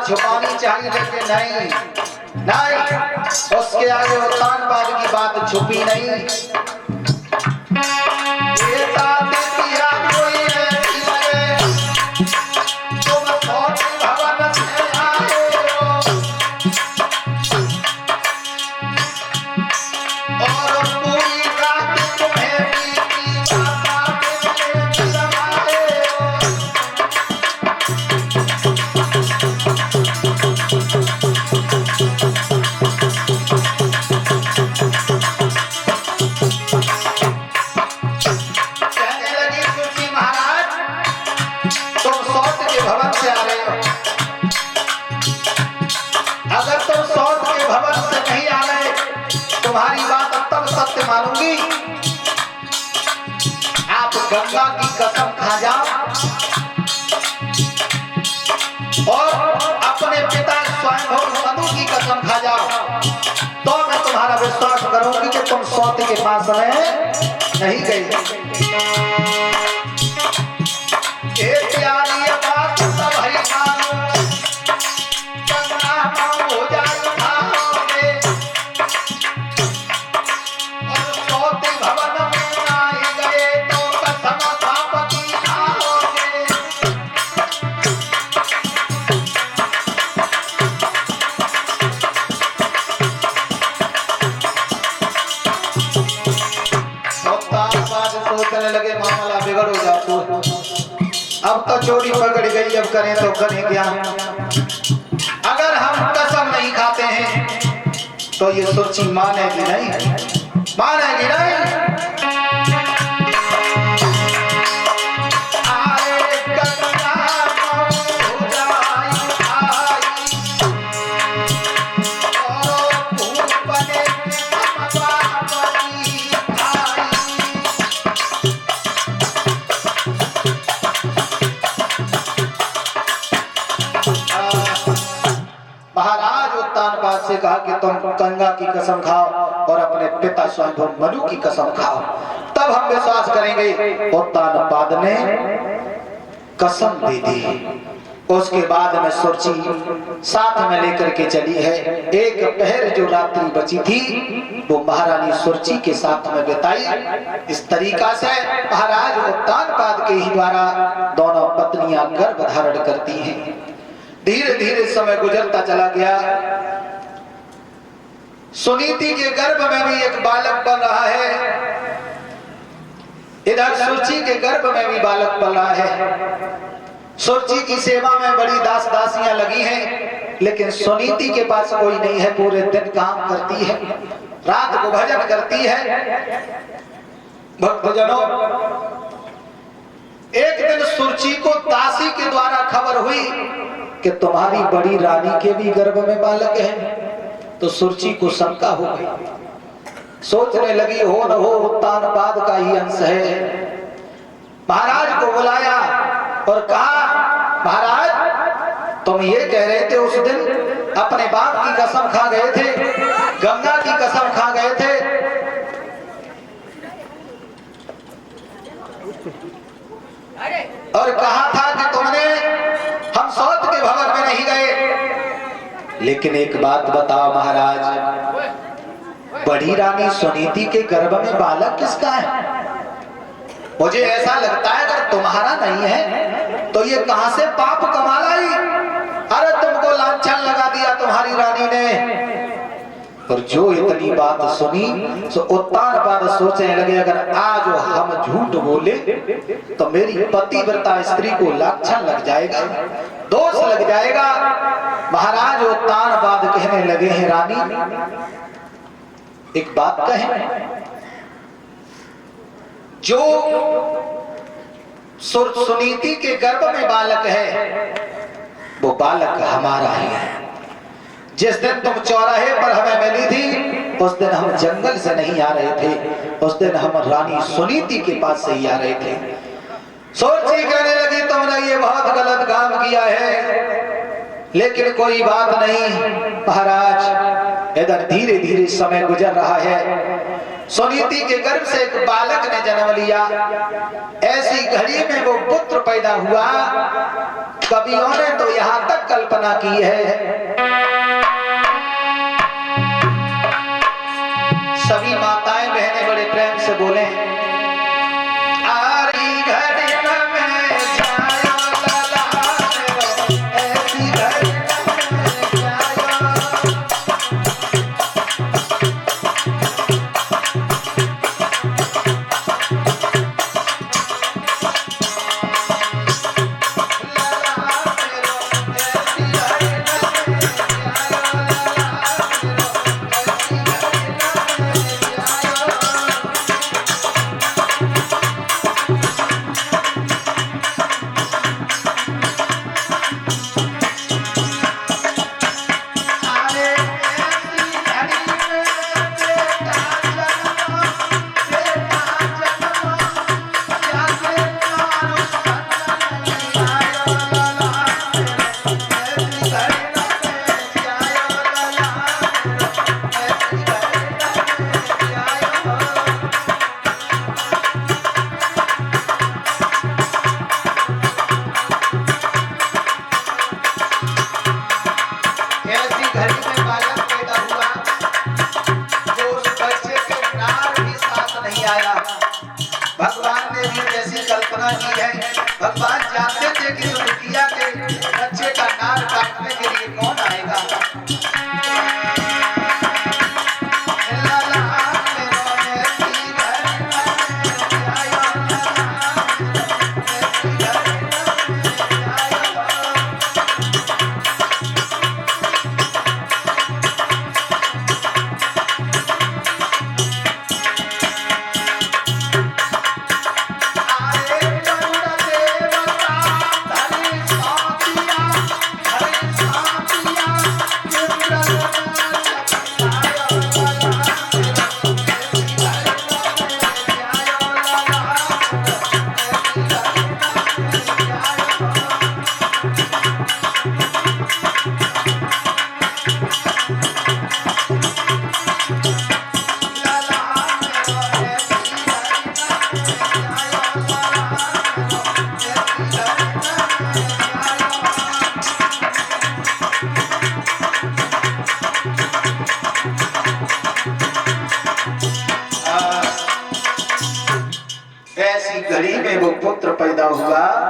छुपानी चाहिए, लेकिन नहीं नहीं, उसके आगे उत्तानपाद की बात छुपी नहीं। तुम्हारी बात तब सत्य मानूंगी, आप गंगा की कसम खा जाओ और अपने पिता स्वयं मधु की कसम खा जाओ, तो मैं तुम्हारा विश्वास करूंगी कि तुम सौत के पास में नहीं गई। सोचने लगे मामला बिगड़ हो जाता, अब तो चोरी पकड़ गई, अब करें तो करें क्या। अगर हम कसम नहीं खाते हैं तो ये सुरची मानेगी नहीं, मानेगी नहीं। महाराज उत्तानपाद से कहा कि तुम गंगा की कसम खाओ और अपने पिता स्वयं मधु की कसम खाओ, तब हम विश्वास करेंगे। उत्तानपाद ने कसम दे दी। उसके बाद में सुरची साथ में लेकर के चली है। एक पहर जो रात्रि बची थी वो महारानी सुरची के साथ में बिताई। इस तरीका से महाराज उत्तानपाद के ही द्वारा दोनों पत्नियां गर्भ धारण करती हैं। धीरे धीरे समय गुजरता चला गया। सुनीति के गर्भ में भी एक बालक पल रहा है, इधर सुरची के गर्भ में भी बालक पल रहा है। सुरची की सेवा में बड़ी दास दासियां लगी हैं, लेकिन सुनीति के पास कोई नहीं है। पूरे दिन काम करती है, रात को भजन करती है। भक्तजनों, एक दिन सुरची को दासी के द्वारा खबर हुई कि तुम्हारी बड़ी रानी के भी गर्भ में बालक है। तो सुरची को शंका हो गई, सोचने लगी हो न हो उत्तानपाद का ही अंश है। महाराज को बुलाया और कहा, महाराज तुम ये कह रहे थे उस दिन, अपने बाप की कसम खा गए थे, गंगा की कसम खा गए थे, और कहा था कि तुमने हम सौत के भवन में नहीं गए। लेकिन एक बात बताओ महाराज, बड़ी रानी सुनीति के गर्भ में बालक किसका है? मुझे ऐसा लगता है अगर तुम्हारा नहीं है तो ये कहां से पाप कमा लाई। अरे तुमको लांछन लगा दिया तुम्हारी रानी ने। और जो इतनी बात सुनी तो उत्तानपाद सोचने लगे, अगर आज हम झूठ बोले तो मेरी पतिव्रता स्त्री को लांछन लग जाएगा, दोष लग जाएगा। महाराज उत्तानपाद कहने लगे हैं, रानी एक बात कहें, जो सुनीति के गर्भ में बालक है वो बालक हमारा ही है। जिस दिन तुम चौराहे पर हमें मिली थी उस दिन हम जंगल से नहीं आ रहे थे, उस दिन हम रानी सुनीति के पास से ही आ रहे थे। सोची कहने लगी, तुमने ये बहुत गलत काम किया है, लेकिन कोई बात नहीं। महाराज इधर धीरे धीरे समय गुजर रहा है। सुनीति के गर्भ से एक बालक ने जन्म लिया। ऐसी घड़ी में वो पुत्र पैदा हुआ। कवियों ने तो यहाँ तक कल्पना की है, सभी माताएं बहनें बड़े प्रेम से बोले, आरी घड़ी में जायो लला मेरो, ऐसी घड़ी में जायो। भगवान ने भी जैसी कल्पना की है, भगवान जानते थे कि बिटिया के बच्चे का नार काटने के लिए कौन आएगा। ऐसी घड़ी में वो पुत्र पैदा हुआ।